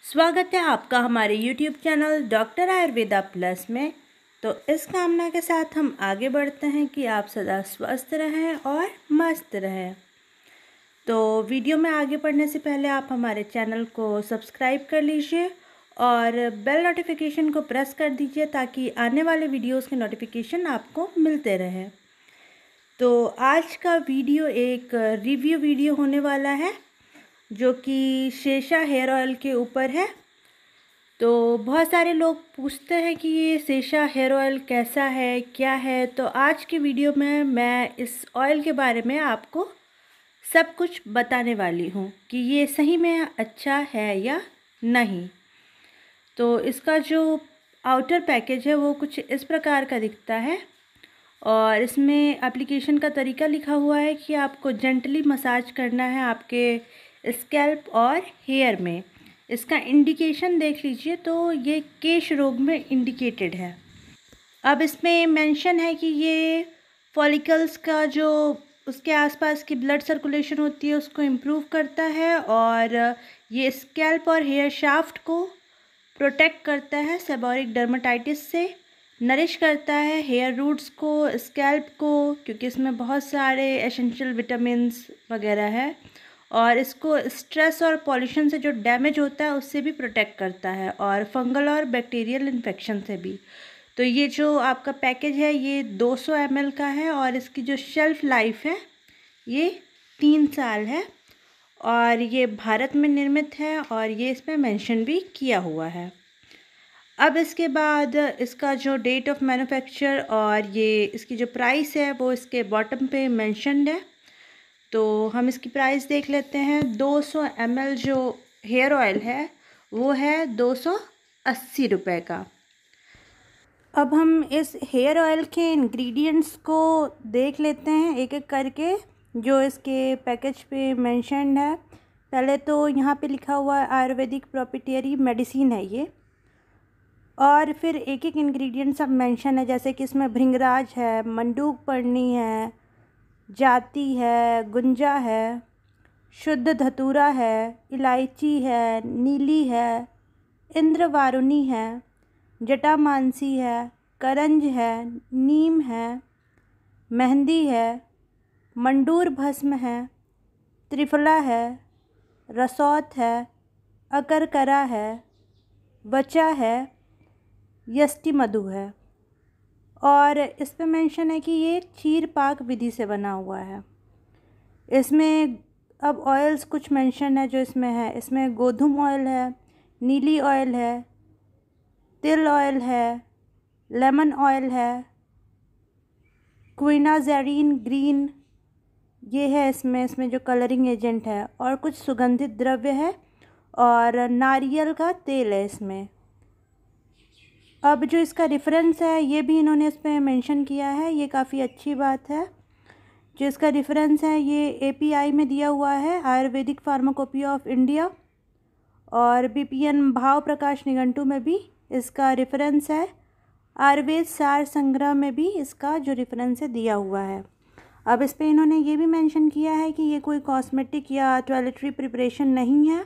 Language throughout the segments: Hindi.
स्वागत है आपका हमारे YouTube channel doctor Ayurveda plus में। तो इस कामना के साथ हम आगे बढ़ते हैं कि आप सदा स्वस्थ रहें और मस्त रहें। तो वीडियो में आगे बढ़ने से पहले आप हमारे चैनल को सब्सक्राइब कर लीजिए और बेल नोटिफिकेशन को प्रेस कर दीजिए ताकि आने वाले वीडियोस के नोटिफिकेशन आपको मिलते रहें। तो आज का वीडियो एक रिव्यू वीडियो होने वाला है जो कि शेषा हेयर ऑयल के ऊपर है। तो बहुत सारे लोग पूछते हैं कि ये शेषा हेयर ऑयल कैसा है, क्या है। तो आज की वीडियो में मैं इस ऑयल के बारे में आपको सब कुछ बताने वाली हूँ कि ये सही में अच्छा है या नहीं। तो इसका जो आउटर पैकेज है वो कुछ इस प्रकार का दिखता है और इसमें एप्लीकेशन का तरीका लिखा हुआ है कि आपको जेंटली मसाज करना है आपके स्कैल्प और हेयर में। इसका इंडिकेशन देख लीजिए तो ये केश रोग में इंडिकेटेड है। अब इसमें मेंशन है कि ये फॉलिकल्स का जो उसके आसपास की ब्लड सर्कुलेशन होती है उसको इम्प्रूव करता है और ये स्कैल्प और हेयर शाफ्ट को प्रोटेक्ट करता है सेबोरिक डर्मेटाइटिस से, नरिश करता है हेयर रूट्स को, स्कैल्प को, क्योंकि इसमें बहुत सारे एसेंशियल विटामिन्स वगैरह है और इसको स्ट्रेस और पॉल्यूशन से जो डैमेज होता है उससे भी प्रोटेक्ट करता है और फंगल और बैक्टीरियल इन्फेक्शन से भी। तो ये जो आपका पैकेज है ये 200 ml का है और इसकी जो शेल्फ़ लाइफ है ये 3 साल है और ये भारत में निर्मित है और ये इसमें मेंशन भी किया हुआ है। अब इसके बाद इसका जो डेट ऑफ मैन्युफैक्चर और ये इसकी जो प्राइस है वो इसके बॉटम पे मेंशन्ड है। तो हम इसकी प्राइस देख लेते हैं। 200 ml जो हेयर ऑयल है वो है 280 रुपये का। अब हम इस हेयर ऑयल के इंग्रेडिएंट्स को देख लेते हैं एक एक करके जो इसके पैकेज पे मेंशन्ड है। पहले तो यहाँ पे लिखा हुआ है आयुर्वेदिक प्रोप्रिएटरी मेडिसिन है ये, और फिर एक एक इंग्रेडिएंट सब मेंशन है जैसे कि इसमें भृंगराज है, मंडूक पर्णी है, जाति है, गुंजा है, शुद्ध धतूरा है, इलायची है, नीली है, इंद्रवारुणी है, जटामांसी है, करंज है, नीम है, मेहंदी है, मंडूर भस्म है, त्रिफला है, रसौत है, अकरकरा है, बचा है, यष्टि मधु है। और इस पे मेंशन है कि ये क्षीर पाक विधि से बना हुआ है। इसमें अब ऑयल्स कुछ मेंशन है जो इसमें है। इसमें गोधूम ऑयल है, नीली ऑयल है, तिल ऑयल है, लेमन ऑयल है, क्विनाज़ेरिन ग्रीन ये है इसमें जो कलरिंग एजेंट है, और कुछ सुगंधित द्रव्य है और नारियल का तेल है इसमें। अब जो इसका रेफरेंस है ये भी इन्होंने इस पर मेंशन किया है, ये काफ़ी अच्छी बात है। जो इसका रेफरेंस है ये API में दिया हुआ है, आयुर्वेदिक फार्माकोपिया ऑफ इंडिया, और BPN भाव प्रकाश निघंटू में भी इसका रेफरेंस है, आयुर्वेद सार संग्रह में भी इसका जो रेफरेंस है दिया हुआ है। अब इस पर इन्होंने ये भी मेंशन किया है कि ये कोई कॉस्मेटिक या टॉयलेटरी प्रिपरेशन नहीं है,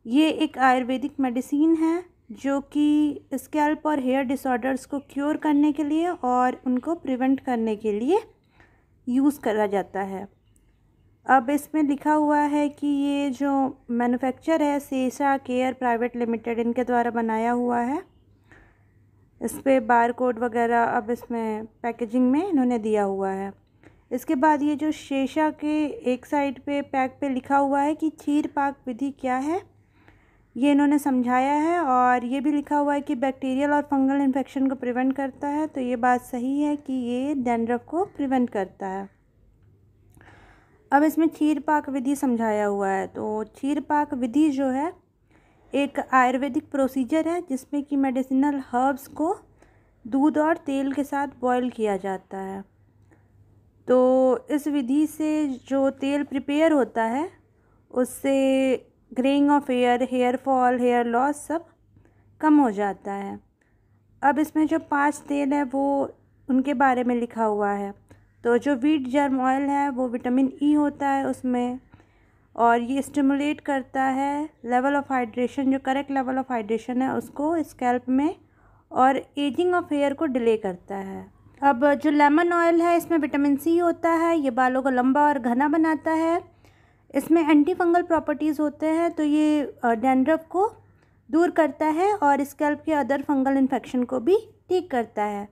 ये एक आयुर्वेदिक मेडिसिन है जो कि स्कैल्प और हेयर डिसऑर्डर्स को क्योर करने के लिए और उनको प्रिवेंट करने के लिए यूज़ करा जाता है। अब इसमें लिखा हुआ है कि ये जो मैन्युफैक्चर है शेषा केयर प्राइवेट लिमिटेड इनके द्वारा बनाया हुआ है। इस पर बार कोड वगैरह अब इसमें पैकेजिंग में इन्होंने दिया हुआ है। इसके बाद ये जो शेषा के एक साइड पे पैक पे लिखा हुआ है कि क्षीर पाक विधि क्या है ये इन्होंने समझाया है, और ये भी लिखा हुआ है कि बैक्टीरियल और फंगल इन्फेक्शन को प्रिवेंट करता है। तो ये बात सही है कि ये डैंड्रफ को प्रिवेंट करता है। अब इसमें क्षीर पाक विधि समझाया हुआ है। तो क्षीर पाक विधि जो है एक आयुर्वेदिक प्रोसीजर है जिसमें कि मेडिसिनल हर्ब्स को दूध और तेल के साथ बॉईल किया जाता है। तो इस विधि से जो तेल प्रिपेयर होता है उससे greying of hair, hair fall, hair loss सब कम हो जाता है। अब इसमें जो 5 तेल है वो उनके बारे में लिखा हुआ है। तो जो व्हीट जर्म ऑयल है वो विटामिन E होता है उसमें, और ये स्टिमुलेट करता है लेवल ऑफ हाइड्रेशन, जो करेक्ट लेवल ऑफ हाइड्रेशन है उसको स्कैल्प में, और एजिंग ऑफ हेयर को डिले करता है। अब जो लेमन ऑयल है इसमें विटामिन सी होता है, ये बालों को लंबा और घना बनाता है। इसमें एंटी फंगल प्रॉपर्टीज़ होते हैं, तो ये डैंड्रफ को दूर करता है और स्कैल्प के अदर फंगल इन्फेक्शन को भी ठीक करता है।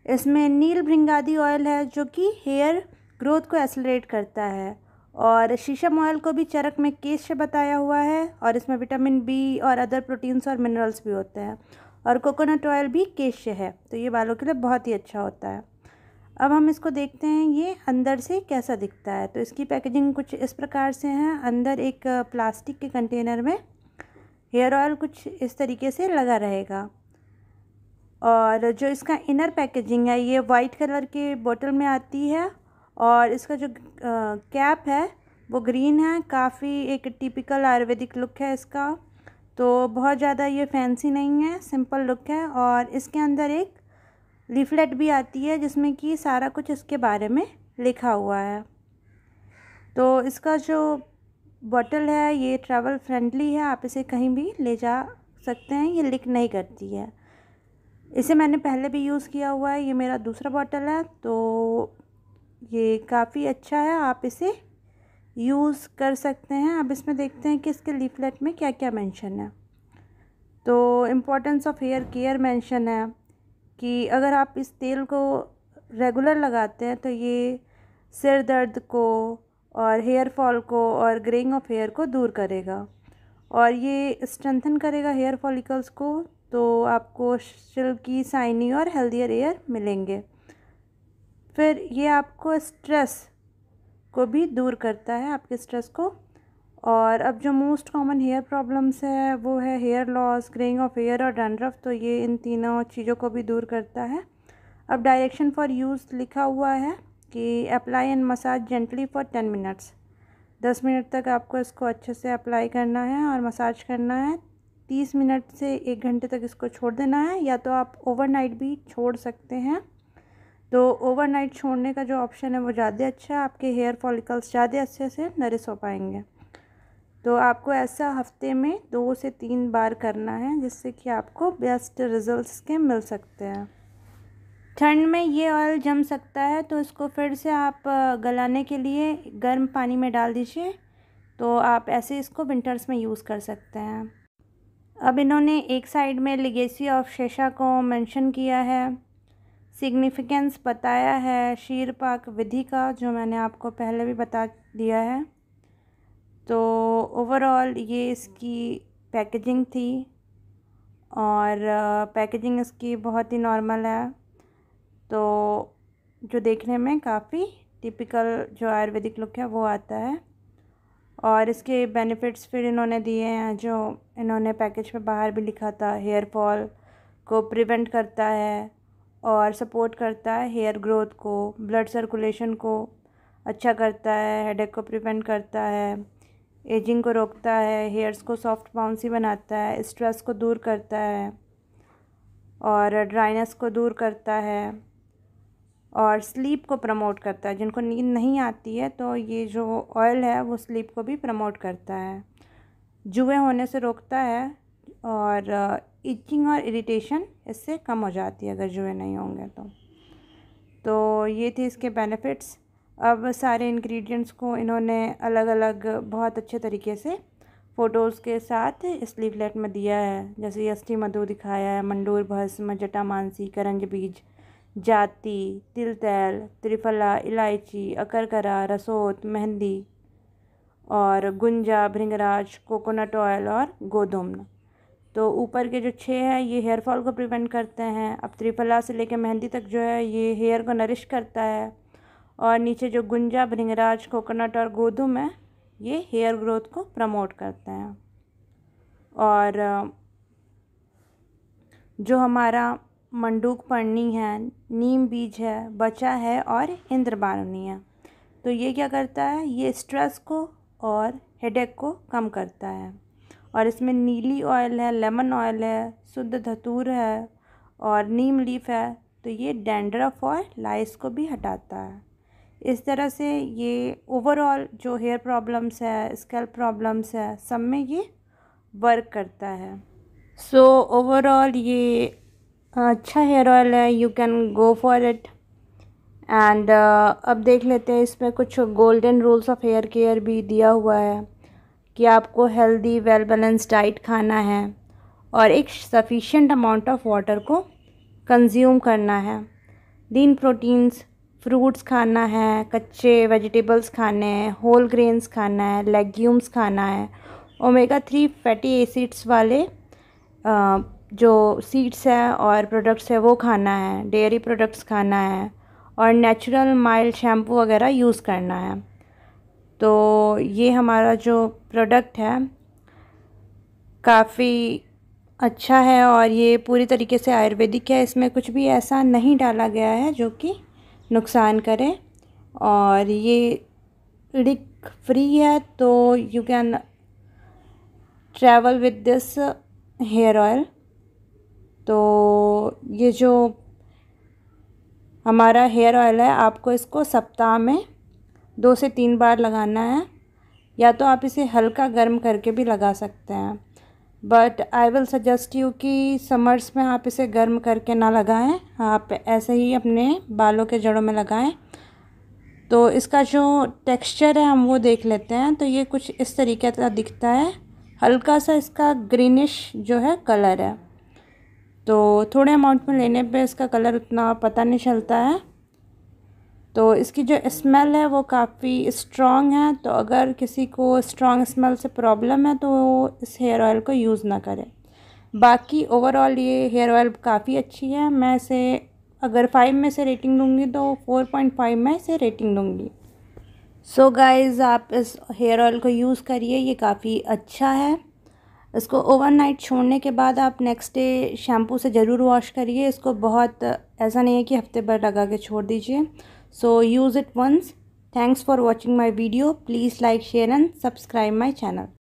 इसमें नील भृंगादी ऑयल है जो कि हेयर ग्रोथ को एक्सेलरेट करता है, और शीशम ऑयल को भी चरक में केश से बताया हुआ है, और इसमें विटामिन बी और अदर प्रोटीन्स और मिनरल्स भी होते हैं, और कोकोनट ऑयल भी केश से है, तो ये बालों के लिए बहुत ही अच्छा होता है। अब हम इसको देखते हैं ये अंदर से कैसा दिखता है। तो इसकी पैकेजिंग कुछ इस प्रकार से है। अंदर एक प्लास्टिक के कंटेनर में हेयर ऑयल कुछ इस तरीके से लगा रहेगा, और जो इसका इनर पैकेजिंग है ये वाइट कलर के बोतल में आती है, और इसका जो कैप है वो ग्रीन है। काफ़ी एक टिपिकल आयुर्वेदिक लुक है इसका, तो बहुत ज़्यादा ये फैंसी नहीं है, सिंपल लुक है। और इसके अंदर एक लीफलेट भी आती है जिसमें कि सारा कुछ इसके बारे में लिखा हुआ है। तो इसका जो बॉटल है ये ट्रैवल फ्रेंडली है, आप इसे कहीं भी ले जा सकते हैं, ये लीक नहीं करती है। इसे मैंने पहले भी यूज़ किया हुआ है, ये मेरा दूसरा बॉटल है, तो ये काफ़ी अच्छा है, आप इसे यूज़ कर सकते हैं। अब इसमें देखते हैं कि इसके लीफलेट में क्या क्या मेंशन है। तो importance of hair care mention है कि अगर आप इस तेल को रेगुलर लगाते हैं तो ये सिर दर्द को और हेयर फॉल को और ग्रेइंग ऑफ हेयर को दूर करेगा, और ये स्ट्रेंथन करेगा हेयर फॉलिकल्स को, तो आपको सिल्की, शाइनी और हेल्दियर हेयर मिलेंगे। फिर ये आपको स्ट्रेस को भी दूर करता है, आपके स्ट्रेस को। और अब जो मोस्ट कॉमन हेयर प्रॉब्लम्स है वो है hair loss, greying of hair और डैंड्रफ, तो ये इन तीनों चीज़ों को भी दूर करता है। अब डायरेक्शन फॉर यूज़ लिखा हुआ है कि apply and massage gently for 10 minutes. 10 minute तक आपको इसको अच्छे से अप्लाई करना है और मसाज करना है। 30 मिनट से 1 घंटे तक इसको छोड़ देना है, या तो आप ओवरनाइट भी छोड़ सकते हैं। तो ओवरनाइट छोड़ने का जो ऑप्शन है वो ज़्यादा अच्छा है, आपके हेयर फॉलिकल्स ज़्यादा अच्छे से नरिश हो पाएंगे। तो आपको ऐसा हफ्ते में 2 से 3 बार करना है, जिससे कि आपको बेस्ट रिजल्ट्स के मिल सकते हैं। ठंड में ये ऑयल जम सकता है, तो इसको फिर से आप गलाने के लिए गर्म पानी में डाल दीजिए, तो आप ऐसे इसको विंटर्स में यूज़ कर सकते हैं। अब इन्होंने एक साइड में लेगेसी ऑफ शेषा को मेंशन किया है, सिग्निफिकेंस बताया है शीरपाक विधि का, जो मैंने आपको पहले भी बता दिया है। तो ओवरऑल ये इसकी पैकेजिंग थी, और पैकेजिंग इसकी बहुत ही नॉर्मल है, तो जो देखने में काफ़ी टिपिकल जो आयुर्वेदिक लुक है वो आता है। और इसके बेनिफिट्स फिर इन्होंने दिए हैं, जो इन्होंने पैकेज पे बाहर भी लिखा था। हेयर फॉल को प्रिवेंट करता है और सपोर्ट करता है हेयर ग्रोथ को, ब्लड सर्कुलेशन को अच्छा करता है, हेडेक को प्रिवेंट करता है, एजिंग को रोकता है, हेयर्स को सॉफ्ट बाउंसी बनाता है, स्ट्रेस को दूर करता है, और ड्राइनेस को दूर करता है, और स्लीप को प्रमोट करता है। जिनको नींद नहीं आती है तो ये जो ऑयल है वो स्लीप को भी प्रमोट करता है, जुए होने से रोकता है, और इचिंग और इरिटेशन इससे कम हो जाती है अगर जुए नहीं होंगे तो ये थे इसके बेनिफिट्स। अब सारे इंग्रेडिएंट्स को इन्होंने अलग अलग बहुत अच्छे तरीके से फ़ोटोज़ के साथ इस लीफलेट में दिया है, जैसे यष्टि मधु दिखाया है, मंडूर भस्म, जटामांसी, करंज बीज, जाति, तिल तेल, त्रिफला, इलायची, अकरकरा, रसोत, मेहंदी, और गुंजा, भृंगराज, कोकोनट ऑयल और गोधूम। तो ऊपर के जो 6 है ये हेयर फॉल को प्रिवेंट करते हैं। अब त्रिफला से लेकर मेहंदी तक जो है ये हेयर को नरिश करता है, और नीचे जो गुंजा, भृंगराज, कोकोनट और गोधूम है ये हेयर ग्रोथ को प्रमोट करते हैं। और जो हमारा मंडूक पर्णी है, नीम बीज है, बचा है और इंद्रबानुनी है, तो ये क्या करता है, ये स्ट्रेस को और हेडेक को कम करता है। और इसमें नीली ऑयल है, लेमन ऑयल है, शुद्ध धतूर है और नीम लीफ है, तो ये डैंड्रफ और लाइस को भी हटाता है। इस तरह से ये ओवरऑल जो हेयर प्रॉब्लम्स है, स्कैल्प प्रॉब्लम्स है, सब में ये वर्क करता है। सो ओवरऑल ये अच्छा हेयर ऑयल है, you can go for it. And अब देख लेते हैं, इसमें कुछ golden rules of hair care भी दिया हुआ है कि आपको हेल्दी वेल बैलेंस डाइट खाना है और एक सफिशिएंट अमाउंट ऑफ वाटर को कंज्यूम करना है। लीन प्रोटीन्स, फ्रूट्स खाना है, कच्चे वेजिटेबल्स खाने हैं, होल ग्रेन्स खाना है, लेग्यूम्स खाना है, ओमेगा 3 फैटी एसिड्स वाले जो सीड्स हैं और प्रोडक्ट्स है वो खाना है, डेयरी प्रोडक्ट्स खाना है और नेचुरल माइल्ड शैम्पू वगैरह यूज़ करना है। तो ये हमारा जो प्रोडक्ट है काफ़ी अच्छा है और ये पूरी तरीके से आयुर्वेदिक है। इसमें कुछ भी ऐसा नहीं डाला गया है जो कि नुकसान करे और ये रिस्क फ्री है। तो you can travel with this hair oil. तो ये जो हमारा हेयर ऑयल है, आपको इसको सप्ताह में 2 से 3 बार लगाना है, या तो आप इसे हल्का गर्म करके भी लगा सकते हैं, but I will suggest you कि समर्स में आप इसे गर्म करके ना लगाएं, आप ऐसे ही अपने बालों के जड़ों में लगाएं। तो इसका जो टेक्सचर है हम वो देख लेते हैं। तो ये कुछ इस तरीके का दिखता है, हल्का सा इसका ग्रीनिश जो है कलर है। तो थोड़े अमाउंट में लेने पे इसका कलर उतना पता नहीं चलता है। तो इसकी जो स्मेल है वो काफ़ी स्ट्रॉन्ग है। तो अगर किसी को स्ट्रॉन्ग स्मेल से प्रॉब्लम है तो वो इस हेयर ऑयल को यूज़ ना करें। बाकी ओवरऑल ये हेयर ऑयल काफ़ी अच्छी है। मैं इसे अगर 5 में से रेटिंग दूंगी तो 4.5 में इसे रेटिंग दूंगी। सो गाइज़, आप इस हेयर ऑयल को यूज़ करिए, ये काफ़ी अच्छा है। इसको ओवरनाइट छोड़ने के बाद आप नेक्स्ट डे शैम्पू से ज़रूर वॉश करिए। इसको बहुत ऐसा नहीं है कि हफ्ते भर लगा के छोड़ दीजिए। So use it once. Thanks for watching my video. Please like, share and subscribe my channel.